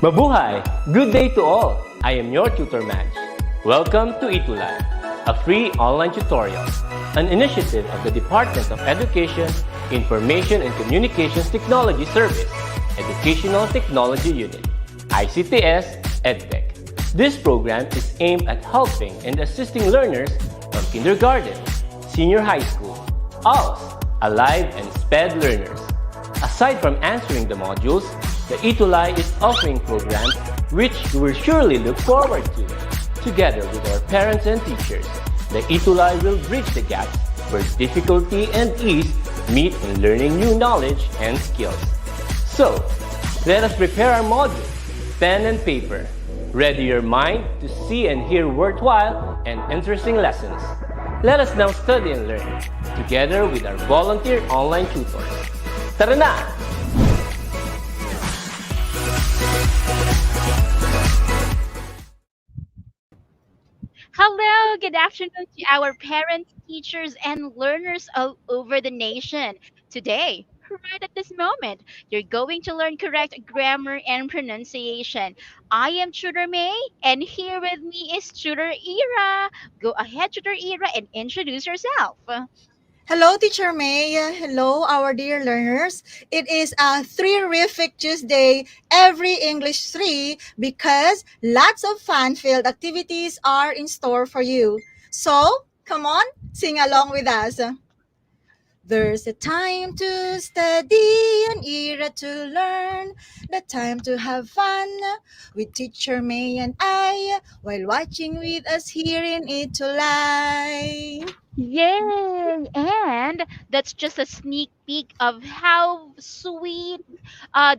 Mabuhay! Good day to all! I am your tutor Madge. Welcome to ETUlay, a free online tutorial, an initiative of the Department of Education, Information and Communications Technology Service, Educational Technology Unit, ICTS EdTech. This program is aimed at helping and assisting learners from kindergarten, senior high school, ALS, Alive, and SPED learners. Aside from answering the modules, the ETUlay is offering programs which you will surely look forward to. Together with our parents and teachers, the ETUlay will bridge the gaps where difficulty and ease meet in learning new knowledge and skills. So, let us prepare our modules, pen and paper. Ready your mind to see and hear worthwhile and interesting lessons. Let us now study and learn, together with our volunteer online tutors. Tara na! Hello, good afternoon to our parents, teachers, and learners all over the nation. Today, right at this moment, you're going to learn correct grammar and pronunciation. I am Tutor May, and here with me is Tutor Ira. Go ahead, Tutor Ira, and introduce yourself. Hello, Teacher May. Hello, our dear learners. It is a terrific Tuesday, every English 3, because lots of fun-filled activities are in store for you. So, come on, sing along with us. There's a time to study, an era to learn, the time to have fun with Teacher May and I, while watching with us here in ETUlay. Yay! And that's just a sneak peek of how sweet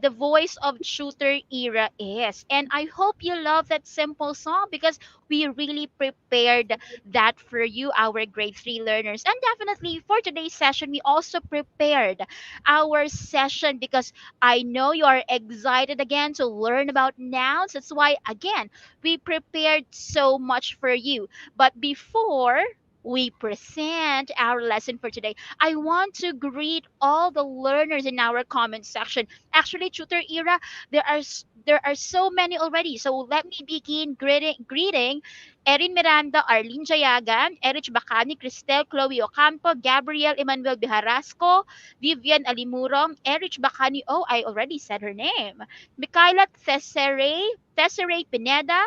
the voice of Shooter Era is. And I hope you love that simple song because we really prepared that for you, our grade 3 learners. And definitely for today's session, we also prepared our session because I know you are excited again to learn about nouns. That's why, again, we prepared so much for you. But before we present our lesson for today, I want to greet all the learners in our comment section. Actually, Tutor Era, there are so many already. So let me begin greeting Erin Miranda, Arlene Jayagan, Erich Bacani, Cristel, Chloe Ocampo, Gabriel Emmanuel Bijarasco, Vivian Alimurong, Erich Bacani. Oh, I already said her name. Micaela Tesserey Pineda,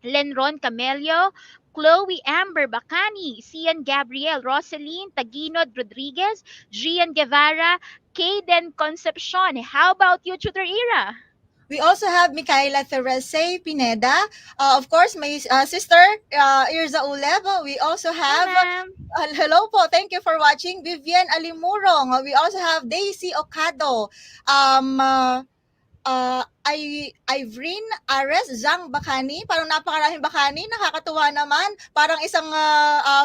Lenron Camelio, Chloe Amber Bacani, Cian Gabriel, Rosaline Taginod Rodriguez, Gian Guevara, Kaden Concepcion. How about you, Tutor Ira? We also have Micaela Terese Pineda. Of course, my sister, Irza Uleb. We also Hi, have, ma'am. hello po, thank you for watching, Vivian Alimurong. We also have Daisy Ocado. Um, uh, Irene Ares, Zhang Bacani. Parang napakaraming Bacani. Nakakatuwa naman. Parang isang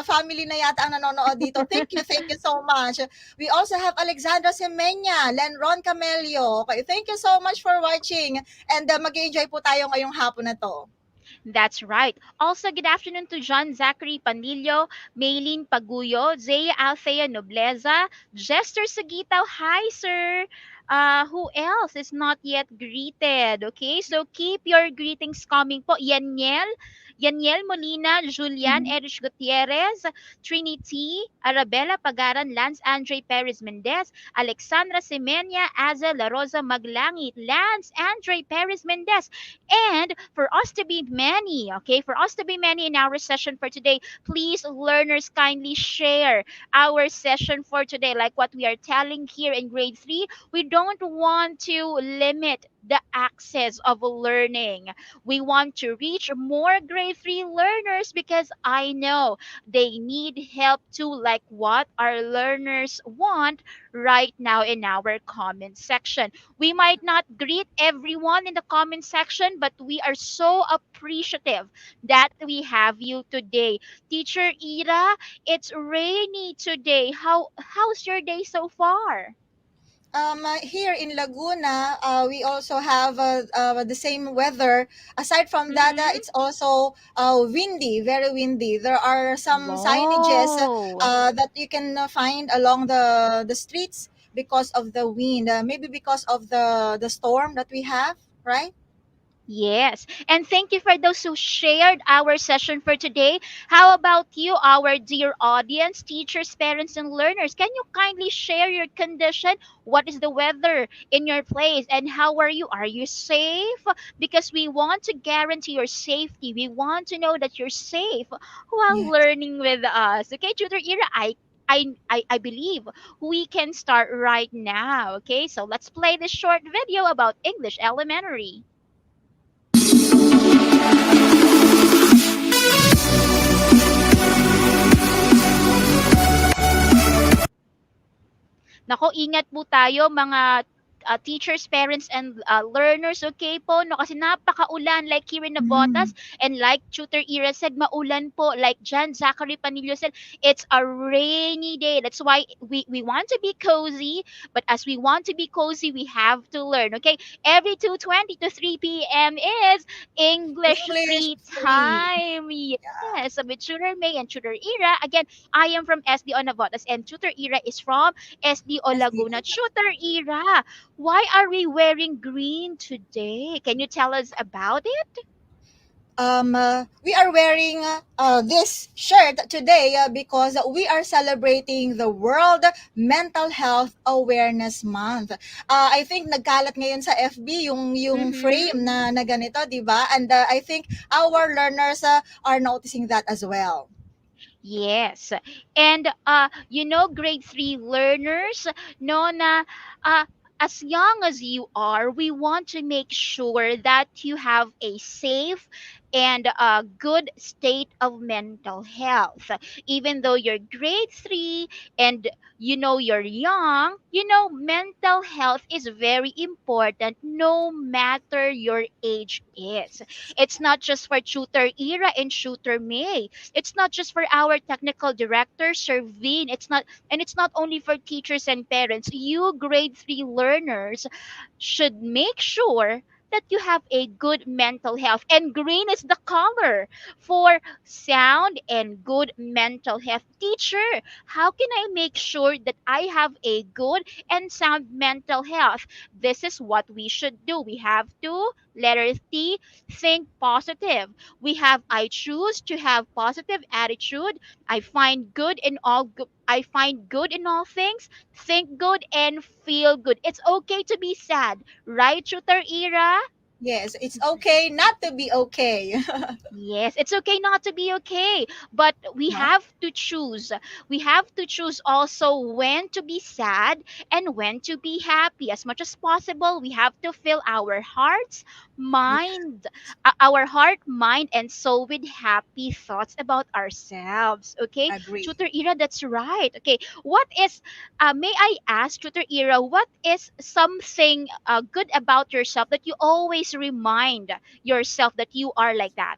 family na yata ang nanonood dito. Thank you so much. We also have Alexandra Semenya, Lenron Camelio. Okay, thank you so much for watching. And mag-enjoy po tayo ngayong hapon na to. That's right. Also, good afternoon to John Zachary Panilio, Maylene Paguyo, Zaya Althea Nobleza, Jester Sagitaw. Hi, sir. Who else is not yet greeted? Okay, so keep your greetings coming po. Yaniel Molina, Julian Mhm. Erich Gutierrez, Trinity, Arabella Pagaran, Lance Andre Perez Mendez, Alexandra Semenya, Azel La Rosa Maglangit, Lance Andre Perez Mendez. And for us to be many, okay, for us to be many in our session for today, please, learners, kindly share our session for today. Like what we are telling here in grade 3, we don't want to limit the access of learning. We want to reach more grade 3 learners because I know they need help too, like what our learners want right now in our comment section. We might not greet everyone in the comment section, but we are so appreciative that we have you today. Teacher Ira, it's rainy today. How's your day so far? Here in Laguna, we also have the same weather. Aside from that, Mm-hmm. it's also windy, very windy. There are some signages Whoa. that you can find along the streets because of the wind. Maybe because of the storm that we have, right? Yes. And thank you for those who shared our session for today. How about you, our dear audience, teachers, parents, and learners? Can you kindly share your condition? What is the weather in your place? And how are you? Are you safe? Because we want to guarantee your safety. We want to know that you're safe while Yes. learning with us. Okay, Tutor Ira, I believe we can start right now. Okay, so let's play this short video about English Elementary. Nako, ingat po tayo mga teachers, parents, and learners, okay po? No, kasi napakaulan, like here in Mm. Nabotas, and like Tutor Ira said, maulan po. Like Jan Zachary Panilio said, it's a rainy day. That's why we want to be cozy, but as we want to be cozy, we have to learn, okay? Every 2:20 to 3 p.m. is English English free free. time. Yeah. Yes, so with Tutor May and Tutor Ira. Again, I am from SDO Navotas, and Tutor Ira is from SDO As the Laguna. Tutor Ira, why are we wearing green today? Can you tell us about it? we are wearing this shirt today because we are celebrating the World Mental Health Awareness Month. I think nagkalat ngayon sa FB yung Mm-hmm. frame na ganito, 'di ba? And I think our learners are noticing that as well. Yes. And grade 3 learners, no na uh, as young as you are, we want to make sure that you have a safe and good state of mental health. Even though you're grade 3 and you're young, mental health is very important no matter your age is. It's not just for Tutor Ira and Tutor May. It's not just for our technical director, Servin. It's not only for teachers and parents. You grade 3 learners should make sure that you have a good mental health. And green is the color for sound and good mental health. Teacher, how can I make sure that I have a good and sound mental health? This is what we should do. We have to, letter T, think positive. We have I choose to have positive attitude. I find good in all things. Think good and feel good. It's okay to be sad, right, Tutor Ira? Yes, it's okay not to be okay. Yes, it's okay not to be okay, but we No? have to choose. We have to choose also when to be sad and when to be happy. As much as possible, we have to fill Yeah, our heart, mind, and soul with happy thoughts about ourselves. Okay, agree. Tutor Ira, that's right. Okay, may I ask, Tutor Ira, what is something good about yourself that you always remind yourself that you are like that?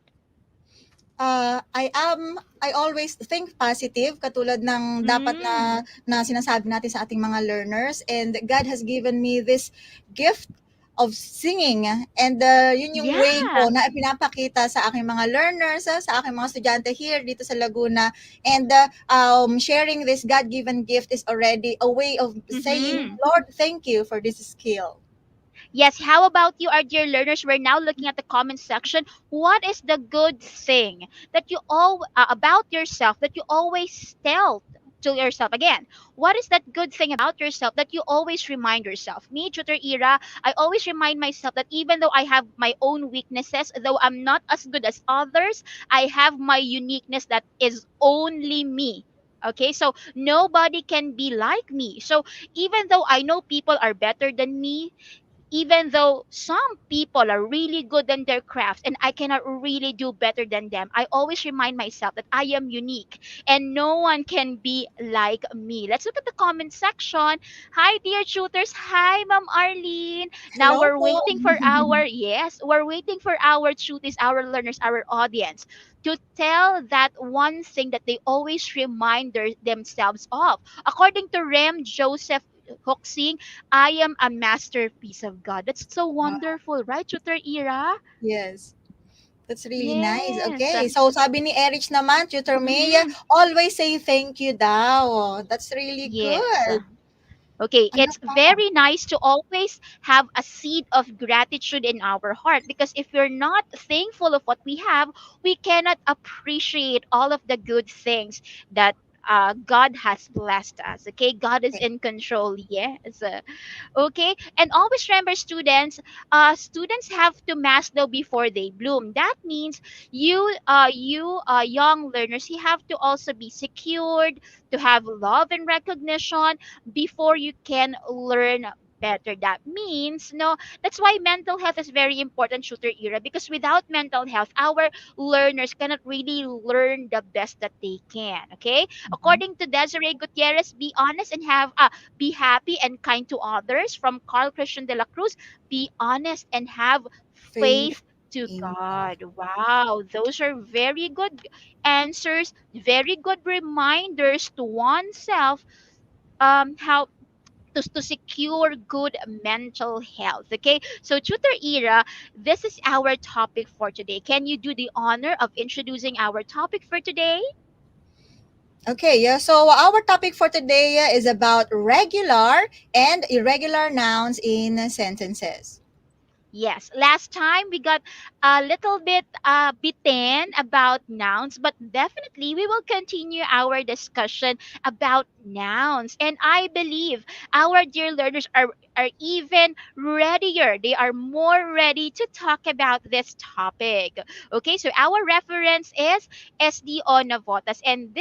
I always think positive katulad ng dapat na Mm. sinasabi natin sa ating mga learners, and God has given me this gift of singing, and yun yung way ko Yeah. na pinapakita sa aking mga learners, sa aking mga estudyante here dito sa Laguna, and sharing this God-given gift is already a way of saying, Mm-hmm. Lord, thank you for this skill. Yes, how about you, our dear learners? We're now looking at the comment section. What is the good thing that you all about yourself that you always tell to yourself? Again, what is that good thing about yourself that you always remind yourself? Me, Tutor Ira, I always remind myself that even though I have my own weaknesses, though I'm not as good as others, I have my uniqueness that is only me. Okay, so nobody can be like me. So even though I know people are better than me, even though some people are really good in their craft and I cannot really do better than them, I always remind myself that I am unique and no one can be like me. Let's look at the comment section. Hi, dear tutors. Hi, Ma'am Arlene. Now Hello we're po. waiting for we're waiting for our tuties, our learners, our audience to tell that one thing that they always remind themselves of. According to Rem Joseph Hoxing, I am a masterpiece of God. That's so Wow. wonderful, right, Tutor Ira? Yes. That's really nice. Yes. Okay. So sabi ni Erich naman, Tutor May, Mm-hmm. always say thank you daw. That's really Yes. good. Okay, Ano it's pa? very nice to always have a seed of gratitude in our heart, because if we're not thankful of what we have, we cannot appreciate all of the good things that God has blessed us. Okay, God is in control. Yes. Okay, and always remember, students have to master before they bloom. That means young learners, you have to also be secured, to have love and recognition before you can learn better. That means, no, that's why mental health is very important, shooter era, because without mental health, our learners cannot really learn the best that they can. Okay, Mhm. according to Desiree Gutierrez, be honest and be happy and kind to others. From Carl Christian de la Cruz, be honest and have Faith faith to in God. God. Wow, those are very good answers, very good reminders to oneself, how to secure good mental health. Okay, so tutor era, this is our topic for today. Can you do the honor of introducing our topic for today? Okay, yeah. So our topic for today is about regular and irregular nouns in sentences. Yes, last time we got a little bit bitten about nouns, but definitely we will continue our discussion about nouns. And I believe our dear learners are even readier. They are more ready to talk about this topic. Okay, so our reference is SDO Navotas, and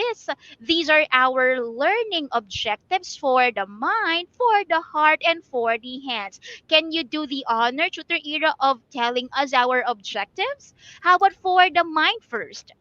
these are our learning objectives for the mind, for the heart, and for the hands. Can you do the honor, Tutor Era, of telling us our objectives? How about for the mind first?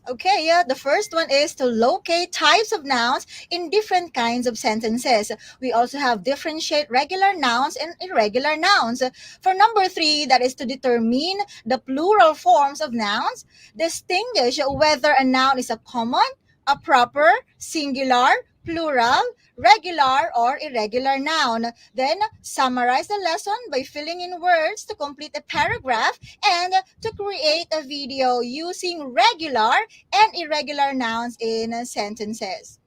Okay, yeah, the first one is to locate types of nouns in different kinds of sentences. We also have differentiate regular nouns and irregular nouns. For number three, that is to determine the plural forms of nouns, distinguish whether a noun is a common, a proper, singular, plural, regular, or irregular noun. Then summarize the lesson by filling in words to complete a paragraph and to create a video using regular and irregular nouns in sentences.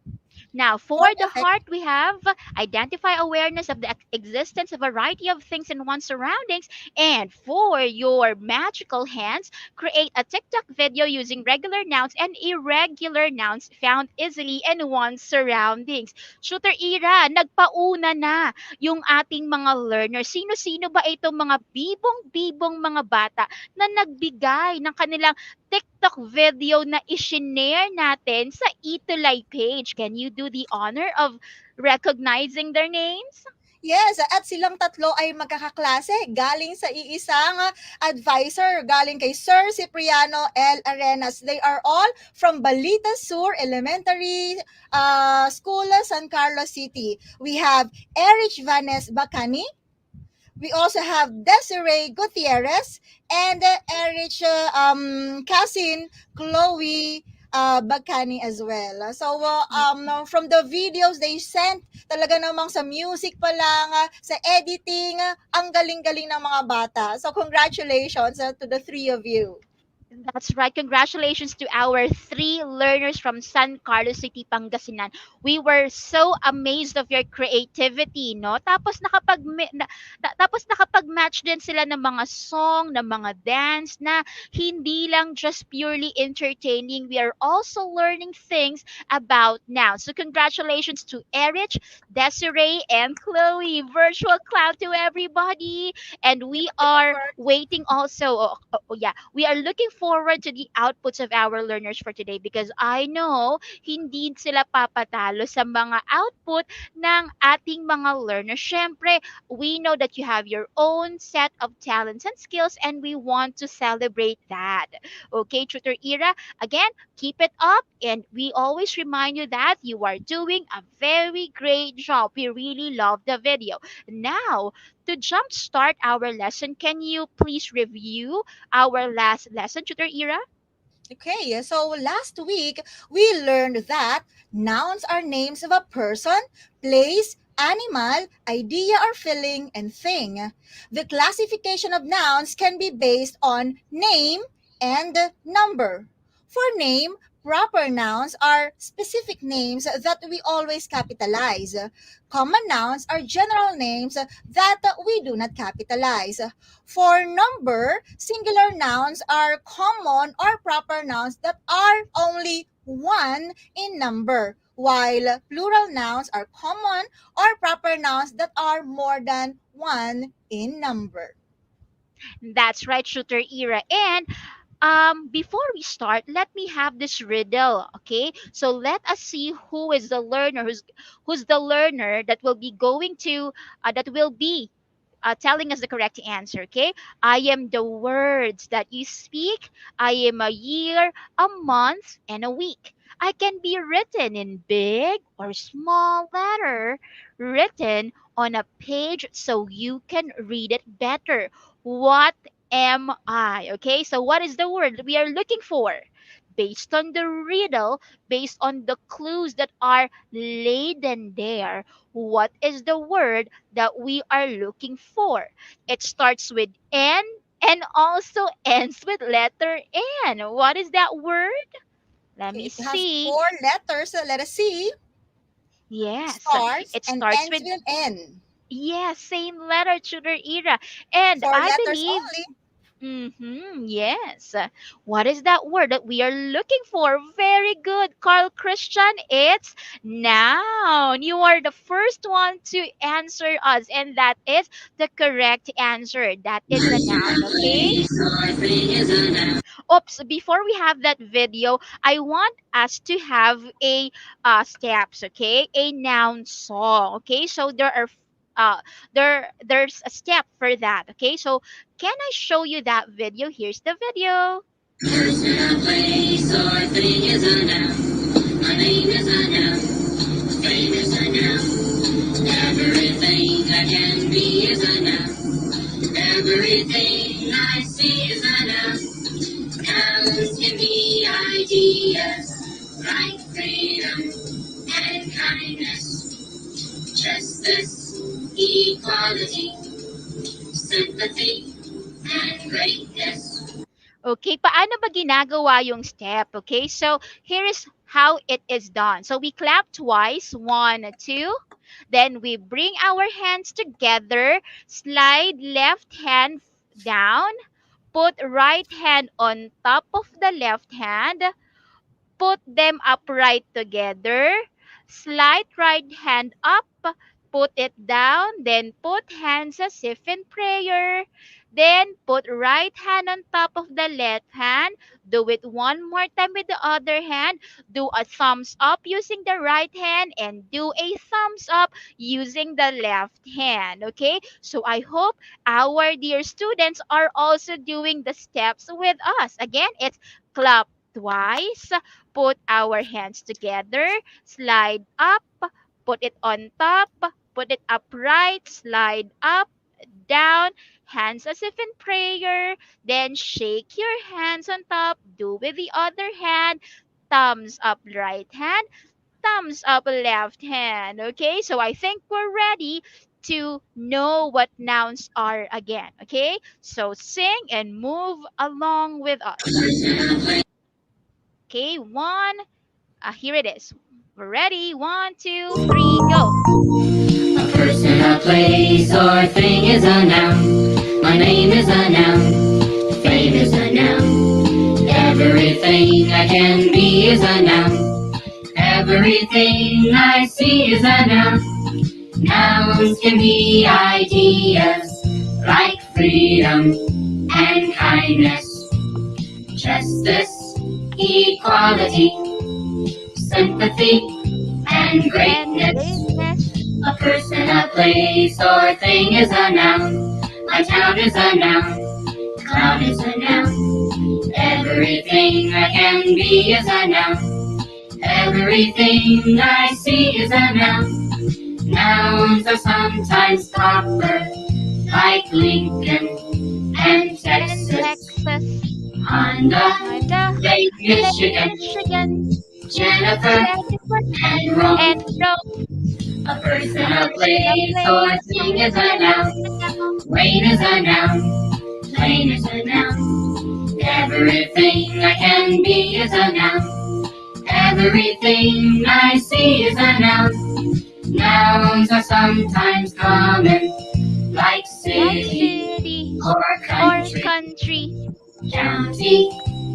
Now, For for the the heart, we have identify awareness of the existence of a variety of things in one's surroundings. And for your magical hands, create a TikTok video using regular nouns and irregular nouns found easily in one's surroundings. Shooter Ira, nagpauna na yung ating mga learners. Sino-sino ba itong mga bibong-bibong mga bata na nagbigay ng kanilang TikTok video na ishinare natin sa ETUlay page? Can you do the honor of recognizing their names? Yes, at silang tatlo ay magkakaklase galing sa iisang advisor, galing kay Sir Cipriano L. Arenas. They are all from Balita Sur Elementary School, San Carlos City. We have Erich Vanes Bacani. We also have Desiree Gutierrez and Erich Casin Chloe Bacani as well. So, from the videos they sent, talaga namang sa music pa lang, sa editing, ang galing-galing ng mga bata. So, congratulations to the three of you. That's right. Congratulations to our three learners from San Carlos City, Pangasinan. We were so amazed of your creativity, no? Tapos nakapag-match din sila ng mga song, ng mga dance na hindi lang just purely entertaining. We are also learning things about now. So congratulations to Erich, Desiree, and Chloe. Virtual clap to everybody. And we are waiting also. Yeah, we are looking forward to the outputs of our learners for today, because I know hindi sila papatalo sa mga output ng ating mga learners. Syempre, we know that you have your own set of talents and skills, and we want to celebrate that. Okay, Tutor Ira, again, keep it up, and we always remind you that you are doing a very great job. We really love the video. Now, to jumpstart our lesson, can you please review our last lesson, Tutor Ira? Okay, so last week we learned that nouns are names of a person, place, animal, idea or feeling, and thing. The classification of nouns can be based on name and number. For name, Proper nouns are specific names that we always capitalize. Common nouns are general names that we do not capitalize. For number, singular nouns are common or proper nouns that are only one in number, while plural nouns are common or proper nouns that are more than one in number. That's right, Shooter Era. And before we start, let me have this riddle, okay? So let us see who is the learner, who's the learner that will be going to that will be telling us the correct answer, okay? I am the words that you speak. I am a year, a month, and a week. I can be written in big or small letter, written on a page so you can read it better. What am I? Okay, so what is the word we are looking for? Based on the riddle, based on the clues that are laden there, what is the word that we are looking for? It starts with N and also ends with letter N. What is that word? Let Okay, me it has see. four letters. So let us see. Yes, Starts it and starts ends with, with an N. yes, same letter, Tudor Era. And Four I letters believe, only. yes. What is that word that we are looking for? Very good, Carl Christian. It's noun. You are the first one to answer us, and that is the correct answer. That is a noun, okay? Oops, before we have that video, I want us to have a steps, okay? A noun song, okay? So there's a step for that, okay? So can I show you that video? Here's the video. Person, place, or thing is a noun. My name is a noun. Fame is a noun. Everything I can be is a noun. Everything I see is a noun. Nouns can be ideas like freedom and kindness, justice, equality, sympathy, and greatness. Okay, paano ba ginagawa yung step? Okay, so here is how it is done. So we clap twice, one, two. Then we bring our hands together, slide left hand down, put right hand on top of the left hand, put them upright together, slide right hand up, put it down, then put hands as if in prayer. Then put right hand on top of the left hand. Do it one more time with the other hand. Do a thumbs up using the right hand and do a thumbs up using the left hand. Okay? So I hope our dear students are also doing the steps with us. Again, it's clap twice, put our hands together, slide up, put it on top, put it upright, slide up, down, hands as if in prayer, then shake your hands on top, do with the other hand, thumbs up right hand, thumbs up left hand. Okay, so I think we're ready to know what nouns are again. Okay, so sing and move along with us. Okay, one, here it is. We're ready. One, two, three, go. A person, a place, or thing is a noun. My name is a noun. Fame is a noun. Everything I can be is a noun. Everything I see is a noun. Nouns can be ideas like freedom and kindness, justice, equality, sympathy, and And greatness. greatness. A person, a place, or thing is a noun. My town is a noun. Cloud is a noun. Everything I can be is a noun. Everything I see is a noun. Nouns are sometimes proper, like Lincoln and And Texas. Texas. Honda, Honda. Lake Lake Michigan, Michigan. Jennifer, Jennifer. and Rome. And Rome. A person, A a person, a place, or place, a or thing is a thing is noun. a noun. Rain is a noun. Plain is a noun. Everything I can be is a noun. Everything I see is a noun. Nouns are sometimes common, like Like city city or or country, country, county,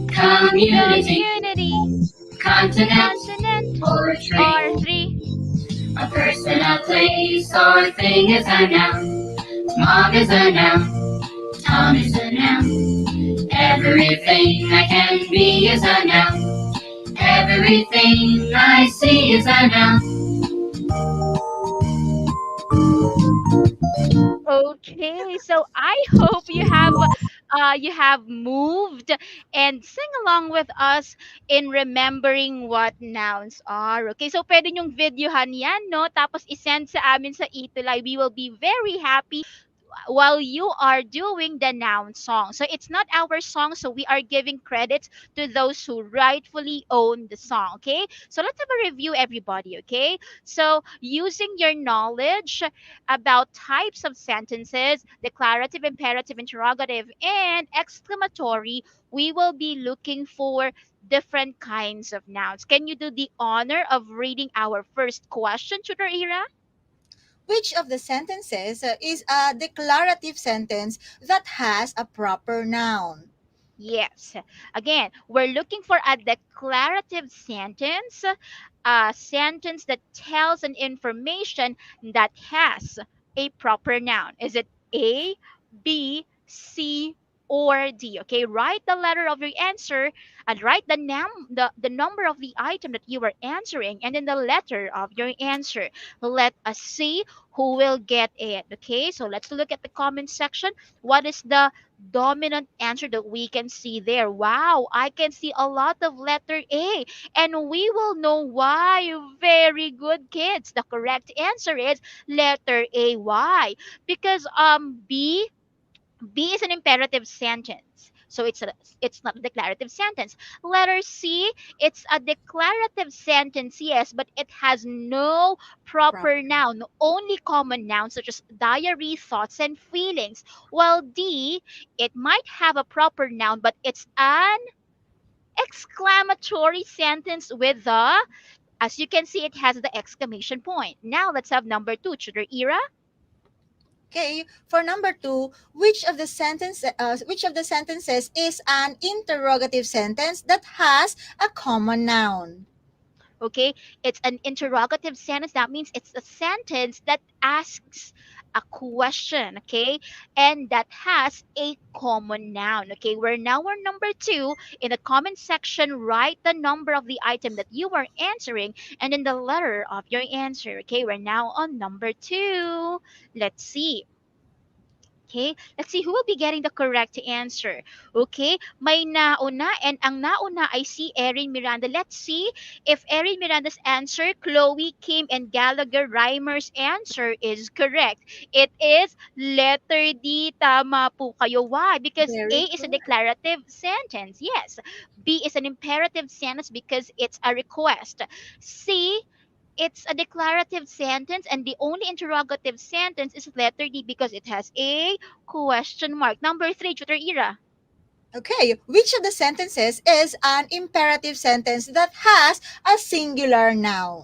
community, community, continent, continent, or or tree. three. A person, a place, or thing is a noun. Mom is a noun. Tom is a noun. Everything I can be is a noun. Everything I see is a noun. Okay, so I hope you have moved and sing along with us in remembering what nouns are. Okay, so pwede nyong videohan yan, no? Tapos isend sa amin sa ETUlay. We will be very happy while you are doing the noun song. So it's not our song, so we are giving credits to those who rightfully own the song. Okay, so let's have a review, everybody. Okay, so using your knowledge about types of sentences, declarative, imperative, interrogative, and exclamatory, we will be looking for different kinds of nouns. Can you do the honor of reading our first question, Tutor Ira? Which of the sentences is a declarative sentence that has a proper noun? Yes. Again, we're looking for a declarative sentence, a sentence that tells an information that has a proper noun. Is it A, B, C, or D? Okay, write the letter of your answer and write the number of the item that you are answering and then the letter of your answer. Let us see who will get it. Okay, so let's look at the comment section. What is the dominant answer that we can see there? Wow, I can see a lot of letter A, and we will know why. Very good, kids. The correct answer is letter A. Why? Because B is an imperative sentence. So it's not a declarative sentence. Letter C, it's a declarative sentence, yes, but it has no proper Proper. noun, only common nouns such as diary, thoughts, and feelings. While D, it might have a proper noun, but it's an exclamatory sentence with the, as you can see, it has the exclamation point. Now let's have number two, Tutor Era. Okay, for number two, which of the sentences is an interrogative sentence that has a common noun? Okay, it's an interrogative sentence. That means it's a sentence that asks a question, okay, and that has a common noun. Okay, we're now on number two. In the comment section, write the number of the item that you are answering and then the letter of your answer. Okay, we're now on number two. Let's see. Okay, let's see who will be getting the correct answer. Okay, may nauna and ang nauna I see Erin Miranda. Let's see if Erin Miranda's answer, Chloe, Kim, and Gallagher Reimer's answer is correct. It is letter D. Tama po kayo. Why? Because A Very is a good. declarative sentence. Yes. B is an imperative sentence because it's a request. C, it's a declarative sentence, and the only interrogative sentence is letter D because it has a question mark. Number three, Tutor Ira. Okay, which of the sentences is an imperative sentence that has a singular noun?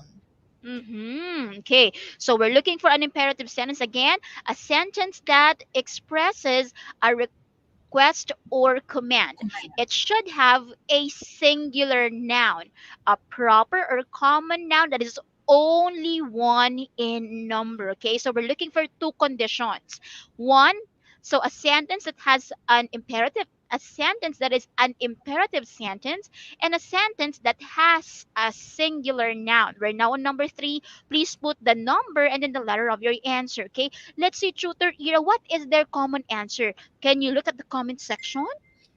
Okay, so we're looking for an imperative sentence again, a sentence that expresses a request or command. It should have a singular noun, a proper or common noun that is only one in number. Okay, so we're looking for two conditions. One, so a sentence that has an imperative, a sentence that is an imperative sentence, and a sentence that has a singular noun. We're now on number three. Please put the number and then the letter of your answer. Okay, let's see, Tutor Ira, what is their common answer? Can you look at the comment section?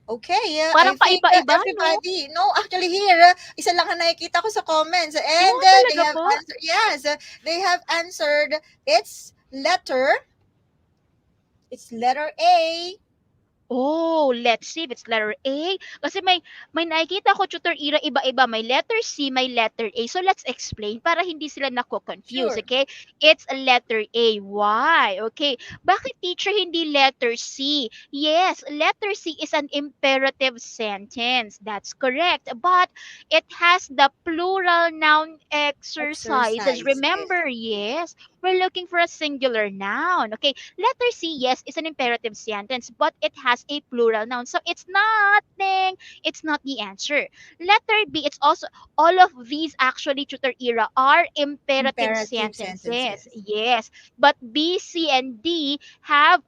Okay, I Parang think paiba-iba, no? everybody, no, actually here, isa lang ang nakikita ko sa comments. And Oh, they talaga have po? answered, yes, they have answered, it's letter A. Oh, let's see if it's letter A. Kasi may nakikita ko tutor Ira iba-iba. May letter C, may letter A. So let's explain para hindi sila nako-confuse, Sure. okay? It's a letter A. Why? Okay. Bakit teacher hindi letter C? Yes, letter C is an imperative sentence. That's correct. But it has the plural noun exercises. Exercise. Yes. Remember, yes, we're looking for a singular noun. Okay, letter C, yes, is an imperative sentence, but it has a plural noun. So it's nothing. It's not the answer. Letter B, it's also all of these actually tutor era are imperative Imperative sentences. sentences. Yes. But B, C, and D have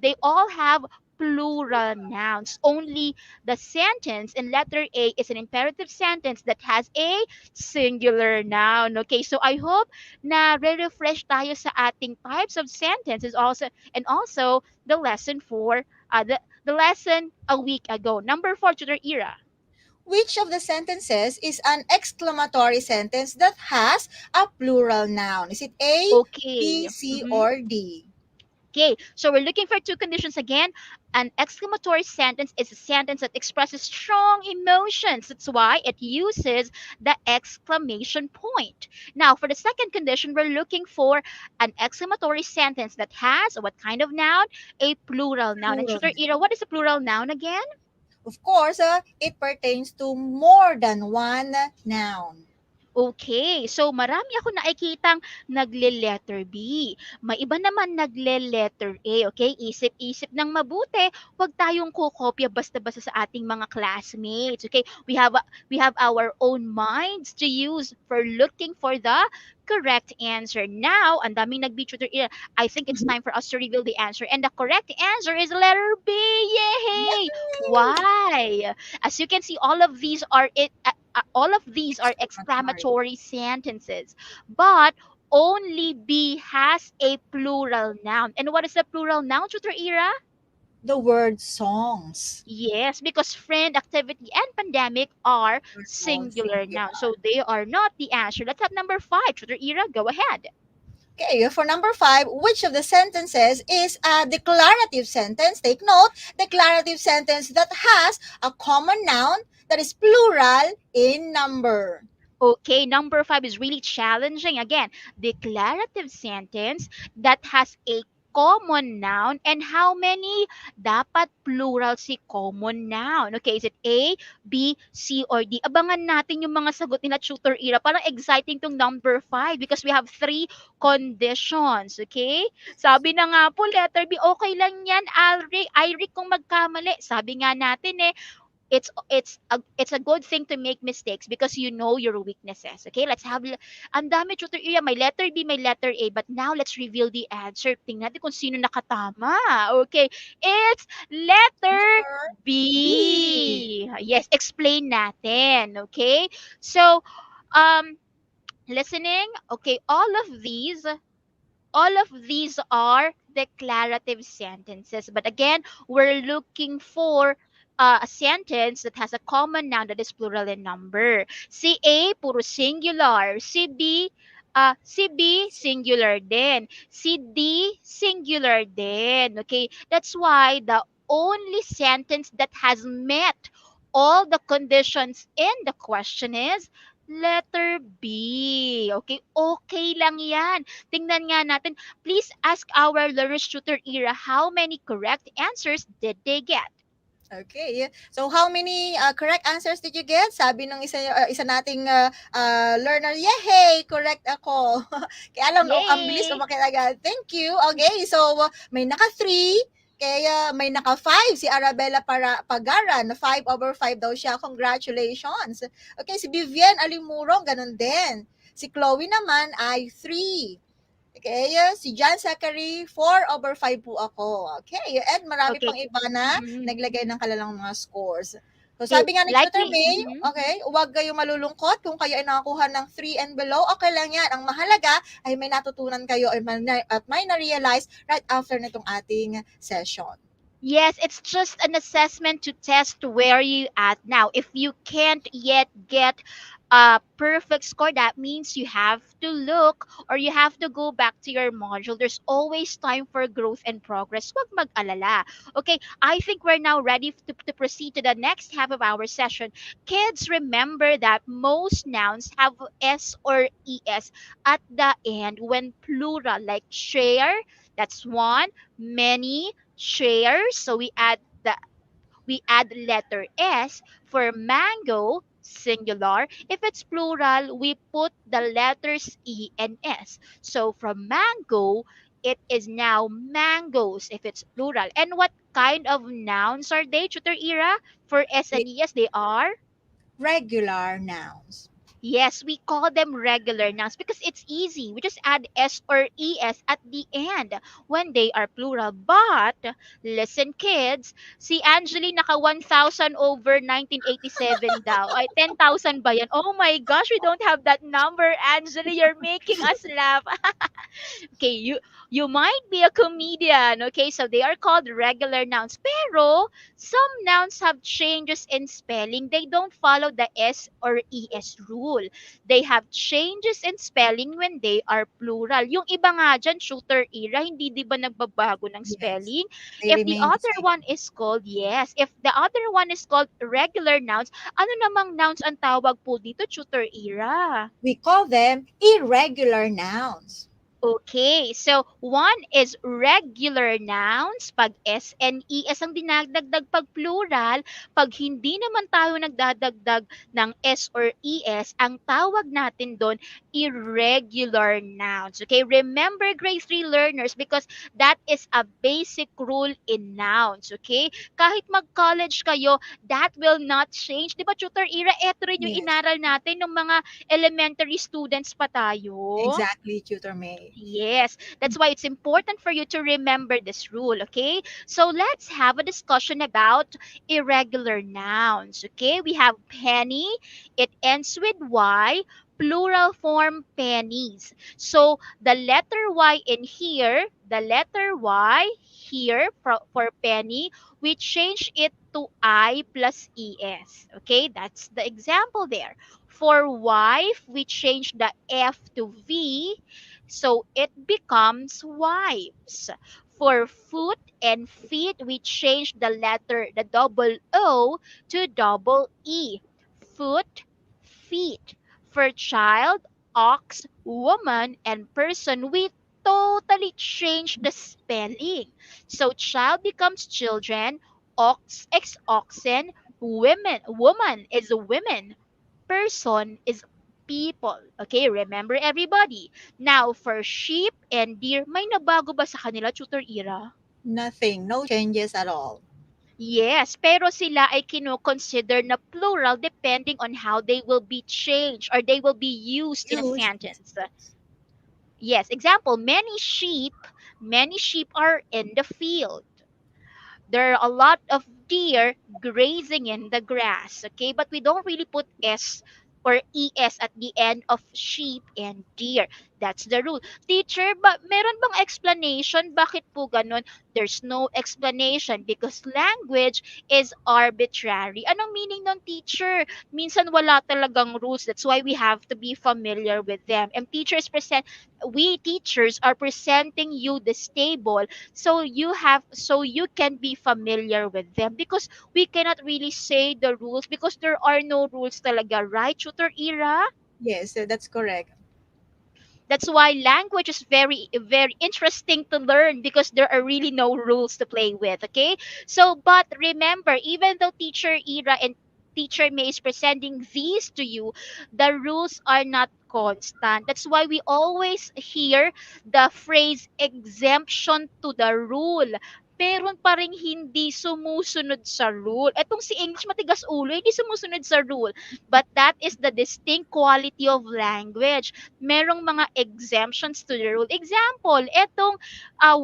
they all have plural nouns. Only the sentence in letter A is an imperative sentence that has a singular noun. Okay, so I hope na re-refresh tayo sa ating types of sentences also and also the lesson for the lesson a week ago. Number 4, tutor era. Which of the sentences is an exclamatory sentence that has a plural noun? Is it A, Okay. B, C, Mhm. or D? Okay, so we're looking for two conditions again. An exclamatory sentence is a sentence that expresses strong emotions. That's why it uses the exclamation point. Now, for the second condition, we're looking for an exclamatory sentence that has what kind of noun? A plural noun. And Plural Tutor noun. Ira, what is a plural noun again? Of course, it pertains to more than one noun. Okay, so marami ako nakikitang nagle-letter B. May iba naman nagle-letter A, okay? Isip-isip ng mabuti. Huwag tayong kokopya basta-basta sa ating mga classmates, okay? We have our own minds to use for looking for the correct answer. Now, ang daming nag-tutor. I think it's time for us to reveal the answer. And the correct answer is letter B. Yay! Yay! Why? As you can see, all of these are Exclamatory. exclamatory sentences, but only B has a plural noun. And what is the plural noun, Tutor Ira? The word songs Yes, because friend, activity, and pandemic are are all singular nouns. singular. So they are not the answer. Let's have number 5. Tutor Ira, go ahead. Okay, for number 5, which of the sentences is a declarative sentence? Take note, declarative sentence that has a common noun that is plural in number. Okay, number 5 is really challenging. Again, declarative sentence that has a common noun and how many? Dapat plural si common noun. Okay, is it A, B, C, or D? Abangan natin yung mga sagot nila tutor Ira. Parang exciting tong number 5 because we have 3 conditions. Okay? Sabi na nga po, letter B, okay lang yan, Iric kung magkamali. Sabi nga natin it's a good thing to make mistakes because you know your weaknesses. Okay, let's have ang dami tutor area, may letter B, may letter A, but now let's reveal the answer. Tingnan natin kung sino nakatama. Okay, it's letter Letter B. B. Yes, explain natin. Okay, so um listening, okay, all of these are declarative sentences. But again, we're looking for a sentence that has a common noun that is plural in number. Si A, puro singular. Si B, singular din. Si D, singular din. Okay, that's why the only sentence that has met all the conditions in the question is letter B. Okay, okay lang yan. Tingnan nga natin. Please ask our learners tutor Ira how many correct answers did they get? Okay. So how many correct answers did you get? Sabi ng isa nating learner, yay, correct ako. Kaya alam, ang bilis Yay! umakit agad. Thank you. Okay. So may naka 3, kaya may naka 5 si Arabella Pagara na 5/5 daw siya. Congratulations. Okay, si Vivian Alimurong ganun din. Si Chloe naman ay 3. Okay, si John Zachary, 4/5 po ako. Okay, and marami Okay. pang iba na Mhm. naglagay ng kalalang mga scores. So Okay, sabi nga ni Tutor likely. May, Mhm. okay, huwag kayong malulungkot kung kayo ay nakakuha ng 3 and below. Okay lang yan. Ang mahalaga ay may natutunan kayo at may na-realize right after nitong ating session. Yes, it's just an assessment to test where you at now. If you can't yet get a perfect score, that means you have to look or you have to go back to your module. There's always time for growth and progress. Huwag mag-alala. Okay, I think we're now ready to proceed to the next half of our session. Kids, remember that most nouns have S or ES at the end when plural, like share, that's one, many, shares. So we add letter S. For mango, singular. If it's plural, we put the letters E and S. So from mango, it is now mangoes if it's plural. And what kind of nouns are they, Tutor Ira? For S and Re- ES, they are? Regular nouns. Yes, we call them regular nouns because it's easy. We just add S or ES at the end when they are plural. But, listen kids, si Angeli naka 1,000 over 1987 daw. Ay, 10,000 ba yan? Oh my gosh, we don't have that number, Angeli. You're making us laugh. Okay, you might be a comedian, okay? So they are called regular nouns. Pero some nouns have changes in spelling. They don't follow the S or ES rule. They have changes in spelling when they are plural. Yung iba nga dyan, shooter era, hindi di ba nagbabago ng Yes, spelling? they If the remain the other same. one is called, yes. If the other one is called regular nouns, ano namang nouns ang tawag po dito, shooter era? We call them irregular nouns. Okay, so one is regular nouns, pag S and ES ang dinadagdag pag plural. Pag hindi naman tayo nagdadagdag ng S or ES, ang tawag natin doon, irregular nouns. Okay, remember grade 3 learners because that is a basic rule in nouns. Okay, kahit mag-college kayo, that will not change. Di ba, Tutor Ira, eto rin yung Yes, inaral natin ng mga elementary students pa tayo. exactly, Tutor May. Yes, that's why it's important for you to remember this rule, okay? So let's have a discussion about irregular nouns, okay? We have penny, it ends with Y, plural form pennies. So the letter Y in here, the letter Y here for penny, we change it to I plus ES, okay? That's the example there. For wife, we change the F to V, so it becomes wipes. For foot and feet, we change the letter, the double O to double E. Foot, feet. For child, ox, woman, and person, we totally change the spelling. So child becomes children, ox is oxen, woman is women, person is people. Okay, remember everybody. Now, for sheep and deer, may nabago ba sa kanila, Tutor Ira? Nothing, no changes at all. Yes, pero sila ay kino-consider na plural depending on how they will be changed or they will be used in a Use. sentence. Yes, example, many sheep are in the field. There are a lot of deer grazing in the grass, okay? But we don't really put S or ES at the end of sheep and deer. That's the rule. Teacher, but meron bang explanation? Bakit po ganun? There's no explanation because language is arbitrary. Anong meaning ng teacher? Minsan wala talagang rules. That's why we have to be familiar with them. And we teachers are presenting you this table so you can be familiar with them because we cannot really say the rules because there are no rules talaga, right, Tutor Ira? Yes, that's correct. That's why language is very, very interesting to learn because there are really no rules to play with. Okay. So, but remember, even though Teacher Ira and Teacher May is presenting these to you, the rules are not constant. That's why we always hear the phrase exemption to the rule. Meron pa rin hindi sumusunod sa rule. Etong si English matigas ulo, hindi sumusunod sa rule. But that is the distinct quality of language, merong mga exemptions to the rule. Example, etong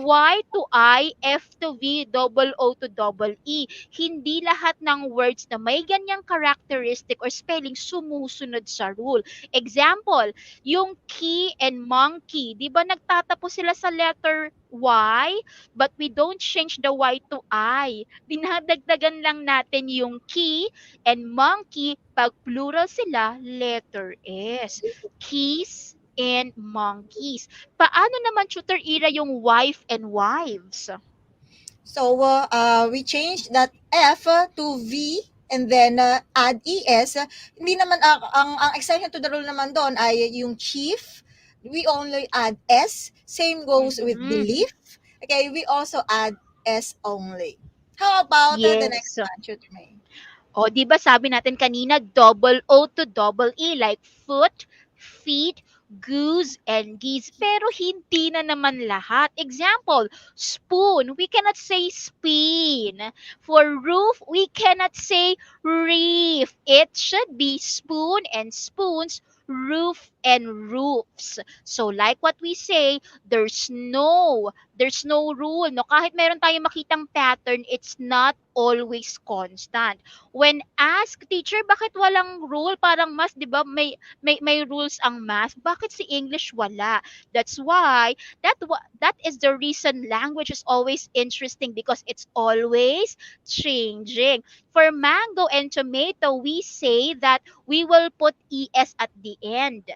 Y to I, F to V, double O to double E. Hindi lahat ng words na may ganyang characteristic or spelling sumusunod sa rule. Example, yung key and monkey, di ba nagtatapos sila sa letter Y, but we don't change the Y to I. Dinadagdagan lang natin yung key and monkey, pag plural sila, letter S. Keys and monkeys. Paano naman tutor Ira yung wife and wives? So we changed that F to V and then add ES. Hindi naman ang exception to the rule naman doon ay yung chief. We only add S. Same goes with Mhm. belief. Okay, we also add S only. How about the next Yes. one, Tutor May? O, di ba sabi natin kanina, double O to double E, like foot, feet, goose, and geese. Pero hindi na naman lahat. Example, spoon. We cannot say spoon. For roof, we cannot say reef. It should be spoon and spoons, roof and roofs. So like what we say, there's no rule. No, kahit meron tayong makitang pattern, it's not always constant. When asked, teacher, bakit walang rule? Parang mas, di ba, may rules ang math. Bakit si English wala? That's why, that is the reason language is always interesting because it's always changing. For mango and tomato, we say that we will put ES at the end.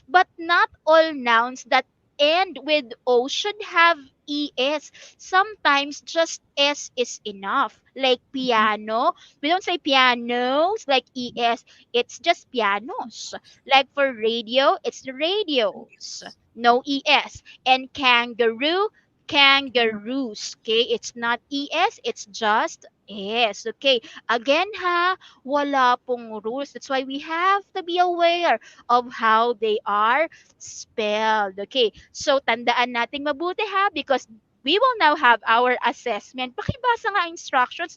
But not all nouns that end with O should have ES. Sometimes just S is enough. Like piano, we don't say pianos like ES, it's just pianos. Like for radio, it's radios. No ES. And kangaroo, kangaroos. Okay, it's not ES, it's just S. Okay, again ha, wala pong rules. That's why we have to be aware of how they are spelled. Okay, so tandaan natin mabuti ha because we will now have our assessment. Pakibasa nga instructions,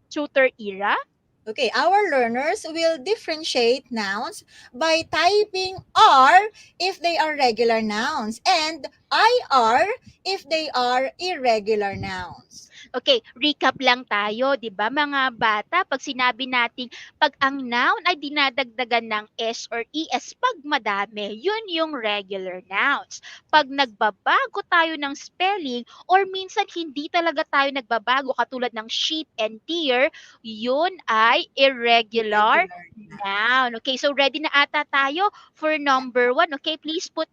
tutor Ira. Okay, our learners will differentiate nouns by typing R if they are regular nouns and IR if they are irregular nouns. Okay, recap lang tayo, 'di ba mga bata? Pag sinabi nating pag ang noun ay dinadagdagan ng S or ES pag madami, yun yung regular nouns. Pag nagbabago tayo ng spelling or minsan hindi talaga tayo nagbabago katulad ng sheep and deer, yun ay irregular Irregular nouns. noun. Okay, so ready na ata tayo for number 1. Okay, please put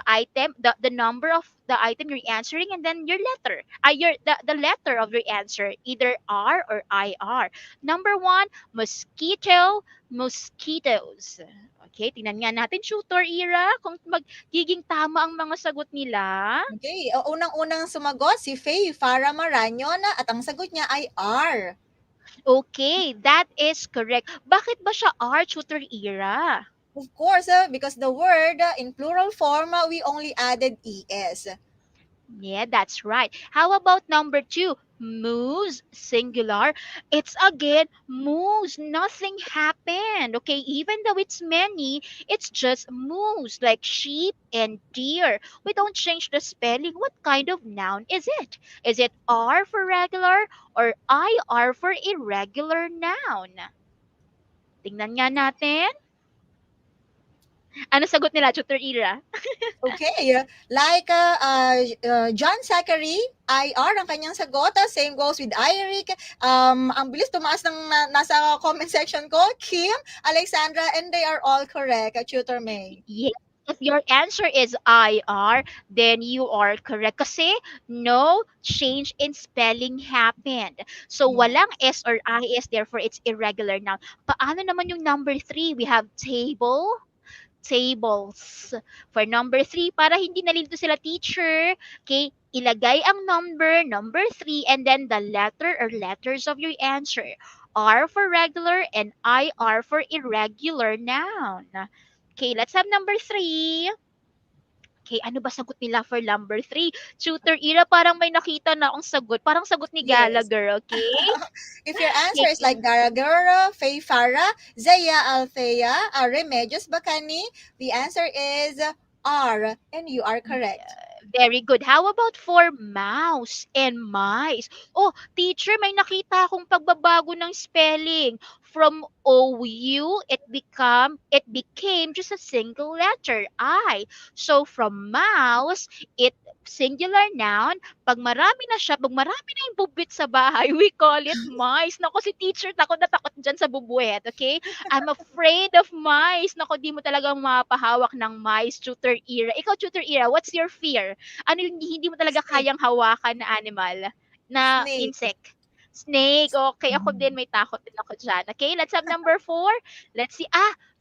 item, the number of the item you're answering, and then your letter. The letter of your answer, either R or IR. Number 1, mosquito, mosquitoes. Okay, tingnan nga natin, tutor Ira, kung magiging tama ang mga sagot nila. Okay, unang-unang sumagot si Faye Farah Maranyon at ang sagot niya ay R. Okay, that is correct. Bakit ba siya R, tutor Ira? Of course, because the word in plural form, we only added ES. Yeah, that's right. How about number 2? Moose, singular. It's again moose. Nothing happened. Okay, even though it's many, it's just moose, like sheep and deer. We don't change the spelling. What kind of noun is it? Is it R for regular or IR for irregular noun? Tingnan nga natin. Ano sagot nila, Tutor Ira? Okay, like John Zachary, IR ang kanyang sagot. Same goes with Eric. Ang bilis tumaas ng nasa comment section ko. Kim, Alexandra, and they are all correct. Tutor May. Yes. If your answer is IR, then you are correct. Kasi no change in spelling happened. So Yeah. walang S or IS, therefore it's irregular noun. Paano naman yung number 3? We have table, tables. For number 3, para hindi nalilito sila teacher, okay, ilagay ang number 3, and then the letter or letters of your answer. R for regular and IR for irregular noun. Okay, let's have number 3. Okay, ano ba sagot nila for number 3? Tutor Ira, parang may nakita na akong sagot. Parang sagot ni Yes. Gallagher, okay? If your answer Okay. is like Garagara, Faye Farah, Zaya Althea, Remedios Bacani, the answer is R, and you are correct. Very good. How about for mouse and mice? Oh, teacher, may nakita akong pagbabago ng spelling. From OU, it became just a single letter, I. So from mouse, it singular noun. Pag marami na yung bubwit sa bahay, we call it mice. Nako, si teacher takot na takot dyan sa bubwet, okay? I'm afraid of mice. Nako, di mo talagang mapahawak ng mice, tutor era. Ikaw, tutor era, what's your fear? Ano yung hindi mo talaga Snake. kayang hawakan na animal? Na Snake. insect? Snake. Okay, ako din, Mhm. may takot din ako dyan. Okay, let's have number 4. Let's see.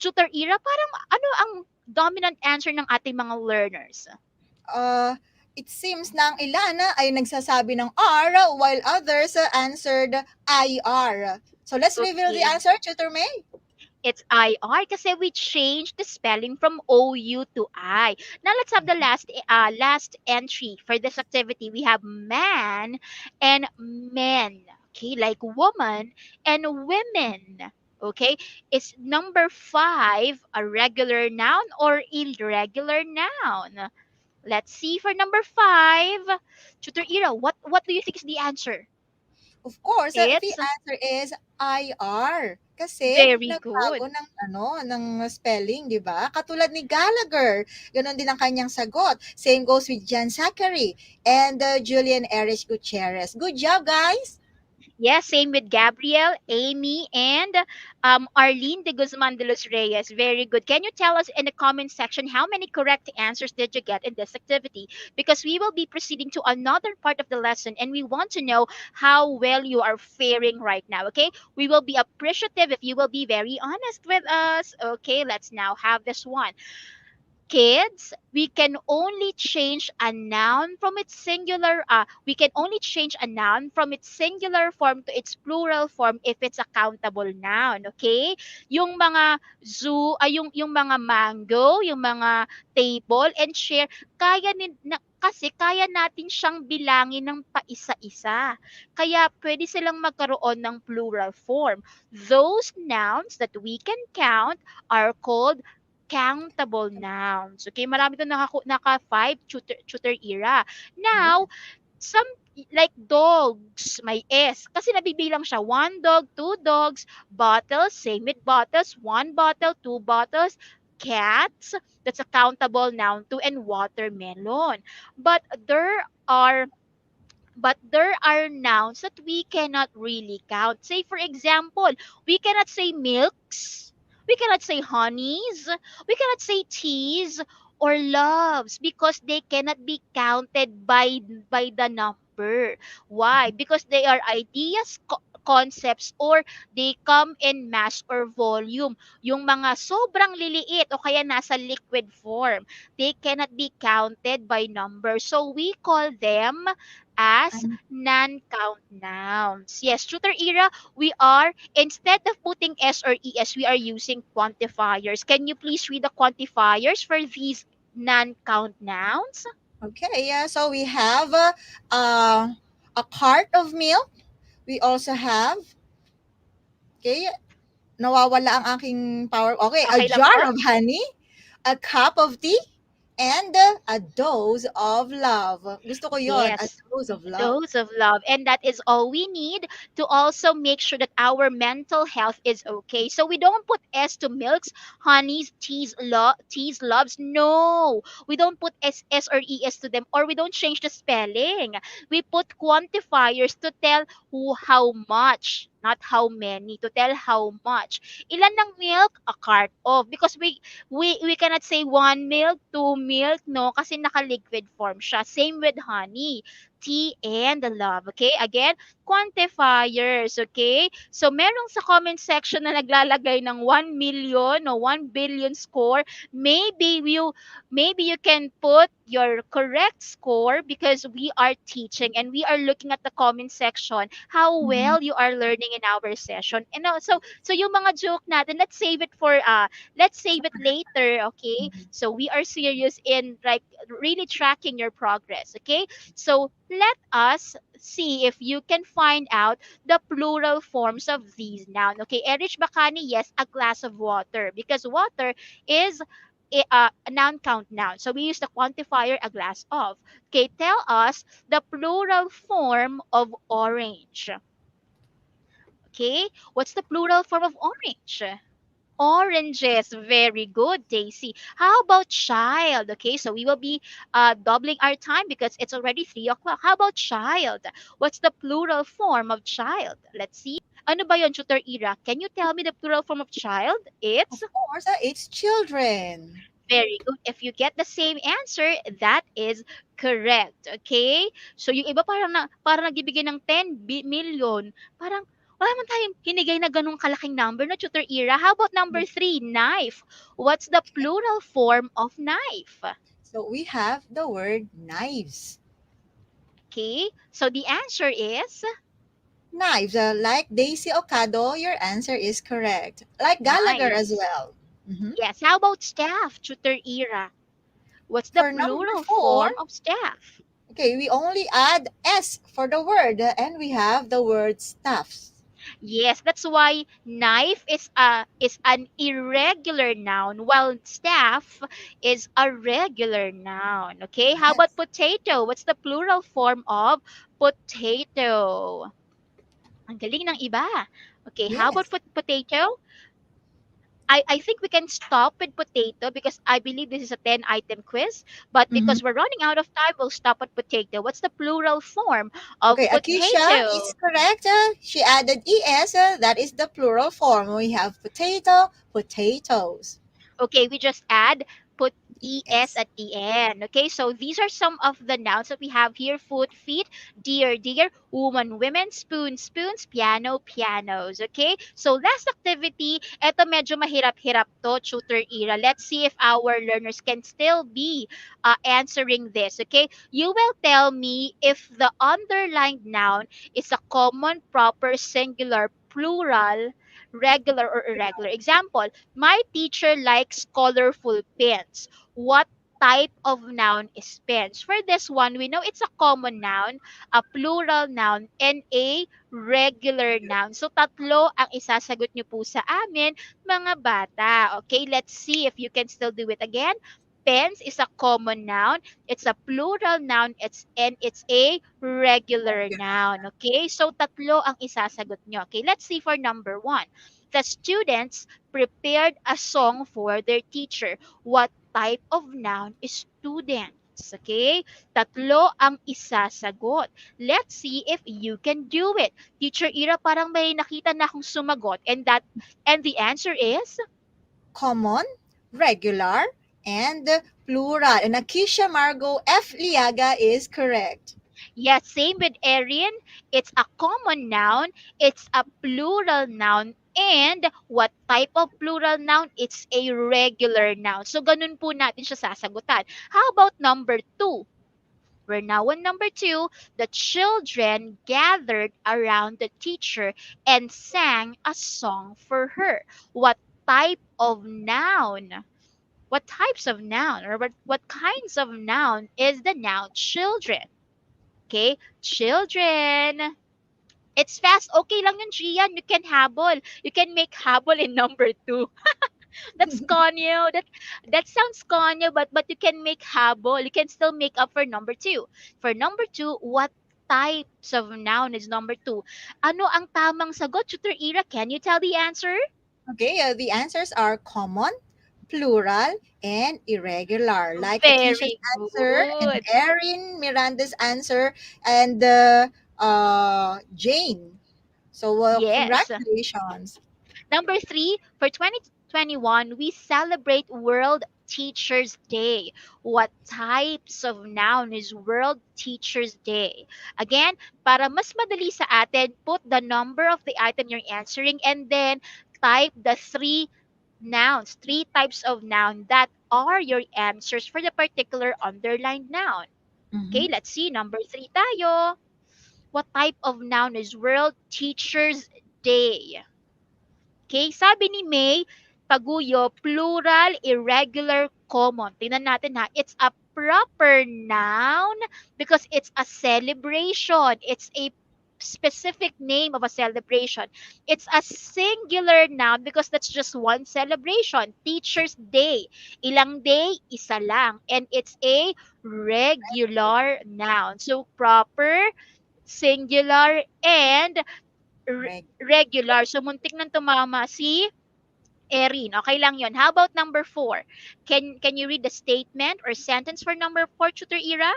Tutor era, parang ano ang dominant answer ng ating mga learners? Uh, it seems na ang ilan ay nagsasabi ng R while others answered IR. So let's reveal the Okay. answer, Tutor May. It's IR kasi we changed the spelling from OU to I. Now let's have the last entry for this activity. We have man and men. Okay, like woman and women. Okay, is number 5 a regular noun or irregular noun? Let's see for number 5. Tutor Ira, what do you think is the answer? Of course, the It's answer is IR. Kasi very nagbago good. ng ng spelling, 'di ba? Katulad ni Gallagher, ganoon din ang kanyang sagot. Same goes with John Zachary and Julian Erich Gutierrez. Good job, guys. Yes, same with Gabriel, Amy, and Arlene de Guzman de los Reyes. Very good. Can you tell us in the comment section how many correct answers did you get in this activity? Because we will be proceeding to another part of the lesson and we want to know how well you are faring right now. Okay? We will be appreciative if you will be very honest with us. Okay, let's now have this one. Kids, we can only change a noun from its singular we can only change a noun from its singular form to its plural form if it's a countable noun, okay? Yung mga yung mga mango, yung mga table and chair, kasi kaya natin siyang bilangin ng paisa-isa. Kaya pwede silang magkaroon ng plural form. Those nouns that we can count are called countable nouns. Okay, marami to naka 5 tutor era. Yeah. Now, some like dogs, may S. Kasi nabibilang siya. One dog, two dogs, bottles, same with bottles, one bottle, two bottles, cats, that's a countable noun too, and watermelon. But there are there are nouns that we cannot really count. Say, for example, we cannot say milks, we cannot say honeys, we cannot say teas or loves because they cannot be counted by the number. Why? Because they are ideas, concepts, or they come in mass or volume. Yung mga sobrang liliit o kaya nasa liquid form, they cannot be counted by number. So we call them as And non-count nouns. Yes, tutor era, we are, instead of putting S or ES, we are using quantifiers. Can you please read the quantifiers for these non-count nouns? okay, yeah. So we have a cart of milk. We also have, okay, nawawala ang aking power. Okay, a Okay lang jar po? of honey, a cup of tea, and a dose of love. Gusto ko yon, a Yes, dose of love. dose of love. And that is all we need to also make sure that our mental health is okay. So we don't put S to milks, honeys, teas, loves. No, we don't put S or ES to them, or we don't change the spelling. We put quantifiers to tell how much, not how many, to tell how much. Ilan ng milk? A cart of. Because we cannot say one milk, two milk, no, kasi naka-liquid form siya. Same with honey, tea, and love. Okay? Again, quantifiers. Okay? So, merong sa comment section na naglalagay ng 1 million o 1 billion score. Maybe you can put your correct score because we are teaching and we are looking at the comment section how Mhm. well you are learning in our session. And so yung mga joke natin, let's save it later, okay? So we are serious in like really tracking your progress, okay? So let us see if you can find out the plural forms of these noun. Okay, Erich Bakani, yes, a glass of water because water is a noun count noun. So we use the quantifier a glass of. Okay, tell us the plural form of orange. Okay, what's the plural form of orange? Oranges. Very good, Daisy. How about child? Okay, so we will be doubling our time because it's already 3 o'clock. How about child? What's the plural form of child? Let's see. Ano ba yon, Tutor Ira? Can you tell me the plural form of child? It's Of course, it's children. very good. If you get the same answer, that is correct. Okay? So yung iba parang nagbibigay ng 10 million. Parang wala man tayong hinigay na ganung kalaking number na Tutor Ira. How about number 3, knife? What's the plural form of knife? So we have the word knives. Okay? So the answer is Knives, like Daisy Ocado, your answer is correct. Like Gallagher as nice. well. Mhm. Yes. How about staff, Tutor Ira? What's the For number plural 4, form of staff? okay, we only add S for the word and we have the word stuffs. Yes, that's why knife is an irregular noun while staff is a regular noun. Okay? How about Yes. potato? What's the plural form of potato? Ang galing ng iba. Okay, how about Yes. potato? I think we can stop with potato because I believe this is a 10 item quiz. But Mhm. because we're running out of time, we'll stop at potato. What's the plural form of Okay, Akisha is potato? correct. She added ES. That is the plural form. We have potato, potatoes. Okay, we just add put es ES. at the end. Okay, so these are some of the nouns that we have here: foot, feet, deer, deer, woman, women, spoon, spoons, piano, pianos. Okay, so last activity. Eto medyo mahirap-hirap to, Tutor Ira. Let's see if our learners can still be answering this. Okay, you will tell me if the underlined noun is a common, proper, singular, plural, regular, or irregular. Example: my teacher likes colorful pens. What type of noun is pens? For this one, we know it's a common noun, a plural noun, and a regular noun. So tatlo ang isasagot nyo po sa amin, mga bata. Okay, let's see if you can still do it again. Pens is a common noun, it's a plural noun, it's a regular noun. Okay, so tatlo ang isasagot nyo. Okay, let's see for number 1. The students prepared a song for their teacher. What type of noun is students? Okay? Tatlo ang isasagot. Let's see if you can do it. Teacher Ira, parang may nakita na akong sumagot, and the answer is Common, regular, and plural. And Akisha Margot F. Liaga is correct. yes, same with Erin. It's a common noun, it's a plural noun, and what type of plural noun? It's a regular noun. So ganun po natin siya sasagutan. How about number 2? We're now on number 2. The children gathered around the teacher and sang a song for her. What type of noun? What types of noun or what kinds of noun is the noun children? Okay, children. It's fast. Okay lang yun, Gian. You can habol. You can make habol in number 2. That's conyo. That sounds conyo, but you can make habol. You can still make up for number 2. For number 2, what types of noun is number 2? Ano ang tamang sagot, Tutor Ira? Can you tell the answer? Okay, the answers are common, plural, and irregular. Like Akisha's Very answer and good. Erin Miranda's answer and Jane. So, Yes. congratulations. Number 3, for 2021, we celebrate World Teachers Day. What types of noun is World Teachers Day? Again, para mas madali sa atin, put the number of the item you're answering and then type the three types of noun that are your answers for the particular underlined noun. Mhm. Okay, let's see. Number 3 tayo. What type of noun is World Teachers Day? Okay, sabi ni May, Paguyo, plural, irregular, common. Tingnan natin ha. It's a proper noun because it's a celebration. It's a specific name of a celebration. It's a singular noun because that's just one celebration. Teacher's Day. Ilang day? Isa lang. And it's a regular noun. So proper, singular, and Regular. So, muntik nang tumama si Erin. Okay lang yon. How about number four? Can you read the statement or sentence for number four, Tutor Ira?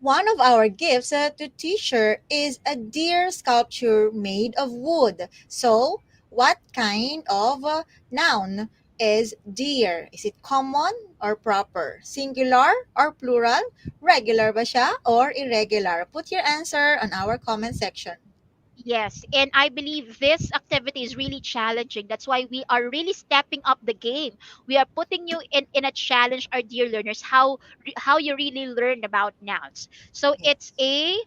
One of our gifts to teacher is a deer sculpture made of wood. So, what kind of noun is deer? Is it common or proper? Singular or plural? Regular ba siya or irregular? Put your answer on our comment section. Yes, and I believe this activity is really challenging. That's why we are really stepping up the game. We are putting you in a challenge, our dear learners, how you really learn about nouns. So it's Yes. a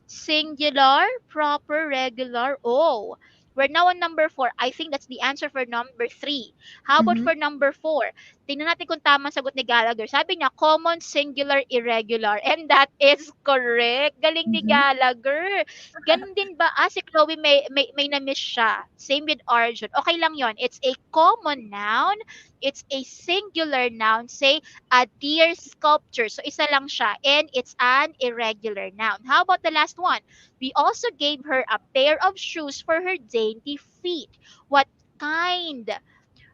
singular, proper, regular. Oh, we're now on number four. I think that's the answer for number three. How about Mm-hmm. for number four? Tingnan natin kung tama ang sagot ni Gallagher. Sabi niya, common, singular, irregular. And that is correct. Galing ni Mm-hmm. Gallagher. Ganun din ba? Si Chloe may na-miss siya. Same with Arjun. Okay lang yon. It's a common noun. It's a singular noun. Say, a deer sculpture. So isa lang siya. And it's an irregular noun. How about the last one? We also gave her a pair of shoes for her dainty feet. What kind?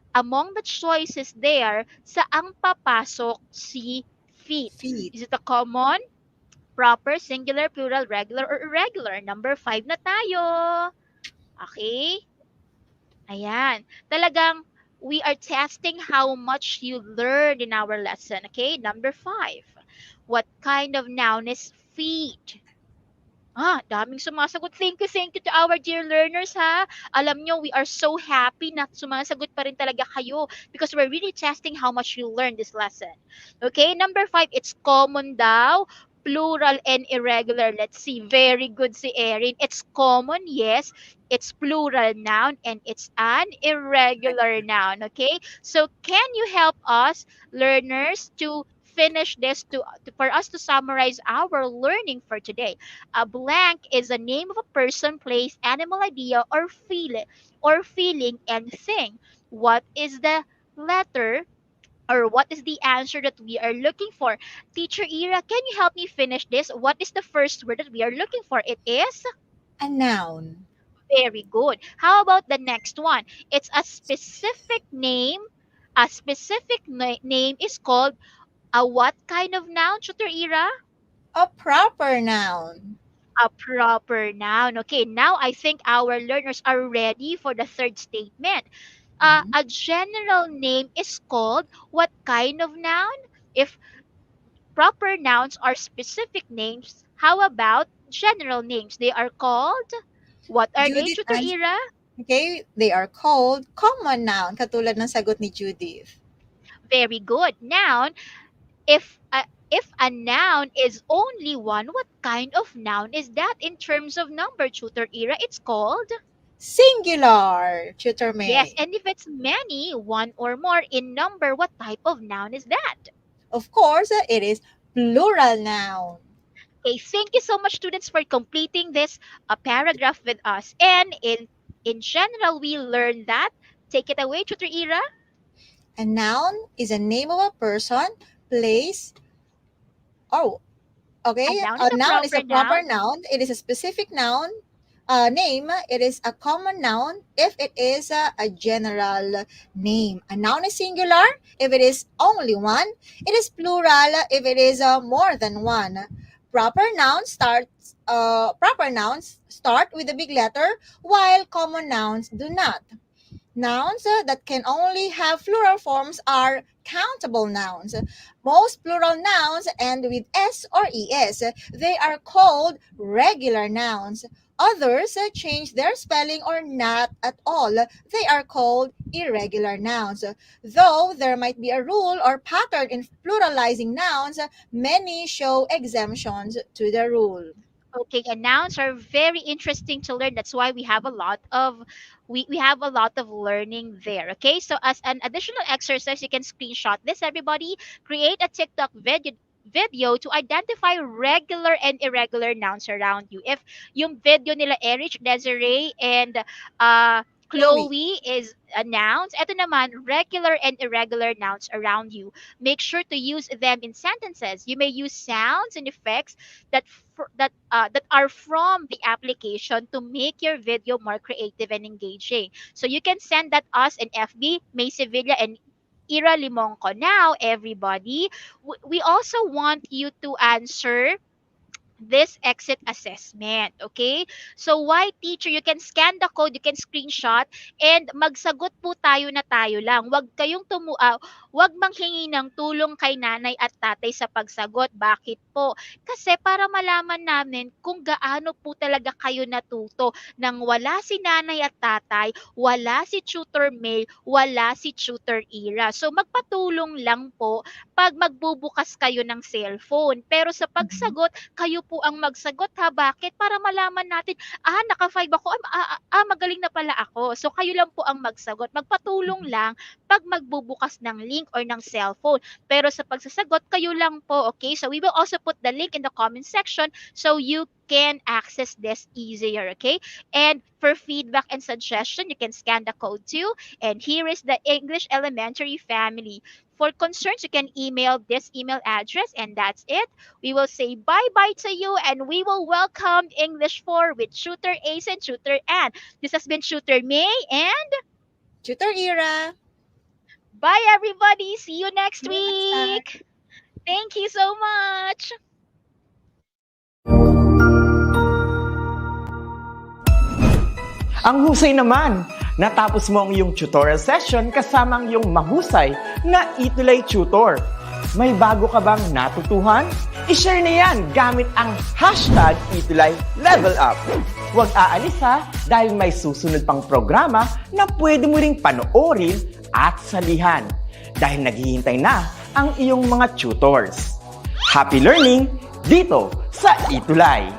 Among the choices there, saang papasok si feet? Feet. Is it a common, proper, singular, plural, regular, or irregular? Number five na tayo. Okay? Ayan. Talagang we are testing how much you learned in our lesson. Okay? Number five. What kind of noun is feet? Daming sumasagot. Thank you to our dear learners ha. Alam nyo, we are so happy na sumasagot pa rin talaga kayo because we're really testing how much you learned this lesson. Okay, number five, it's common daw, plural and irregular. Let's see, very good si Erin. It's common, yes. It's plural noun and it's an irregular noun. Okay, so can you help us, learners, to finish this to for us to summarize our learning for today? A blank is a name of a person, place, animal, idea, or feeling and thing. What is the letter or what is the answer that we are looking for? Teacher Ira, can you help me finish this? What is the first word that we are looking for? It is A noun. very good. How about the next one? It's a specific name. A specific name is called a what kind of noun, Tutor Ira? A proper noun. A proper noun. Okay, now I think our learners are ready for the third statement. Mhm. A general name is called what kind of noun? If proper nouns are specific names, how about general names? They are called, what are they, Judith Tutor and Ira? okay, they are called common noun katulad ng sagot ni Judith. Very good. Noun, if a noun is only one, what kind of noun is that in terms of number, Tutor Ira? It's called. Singular, Tutor Yes, May. and if it's many, one or more in number, what type of noun is that? Of course, it is plural noun. Okay, thank you so much, students, for completing this paragraph with us. And in general, we learned that. Take it away, Tutor Ira. A noun is a name of a person, place, oh, A okay. noun is A a noun is a proper noun. proper noun. It is a specific noun. Name, it is a common noun if it is a general name. A noun is singular if it is only one. It is plural if it is more than one. Proper nouns start with a big letter while common nouns do not. Nouns that can only have plural forms are countable nouns. Most plural nouns end with s or es. They are called regular nouns. Others change their spelling or not at all. They are called irregular nouns. Though there might be a rule or pattern in pluralizing nouns, many show exemptions to the rule. Okay, and nouns are very interesting to learn. That's why we have a lot of learning there. Okay, so as an additional exercise, you can screenshot this, everybody. Create a TikTok video to identify regular and irregular nouns around you. If yung video nila Erich, Desiree, and Chloe is nouns. Ito naman, regular and irregular nouns around you. Make sure to use them in sentences. You may use sounds and effects that are from the application to make your video more creative and engaging. So you can send that us in FB, May Sevilla and Ira Limonco. Now, everybody, we also want you to answer this exit assessment. Okay? So, why teacher? You can scan the code, you can screenshot, and magsagot po na tayo lang. Wag manghingi ng tulong kay nanay at tatay sa pagsagot. Bakit po? Kasi para malaman namin kung gaano po talaga kayo natuto nang wala si nanay at tatay, wala si tutor May, wala si tutor Ira. So, magpatulong lang po pag magbubukas kayo ng cellphone. Pero sa pagsagot, kayo po ang magsagot ha. Bakit? Para malaman natin, naka-5 ako, magaling na pala ako. So, kayo lang po ang magsagot. Magpatulong lang pag magbubukas ng link or ng cellphone. Pero sa pagsasagot, kayo lang po, okay? So, we will also put the link in the comment section so you can access this easier, okay? And for feedback and suggestion, you can scan the code too. And here is the English Elementary family. For concerns, you can email this email address, and that's it. We will say bye-bye to you, and we will welcome English 4 with Tutor Ace and Tutor Ann. This has been Tutor May, and Tutor Ira. bye, everybody. See you next See you next time. week. Thank you so much. Ang husay naman! Natapos mo ang iyong tutorial session kasama ang iyong mahusay na ETUlay tutor. May bago ka bang natutuhan? I-share na yan gamit ang hashtag #ETUlayLevelUp. Huwag aalis ha, dahil may susunod pang programa na pwede mo ring panoorin at salihan. Dahil naghihintay na ang iyong mga tutors. Happy learning dito sa ETUlay!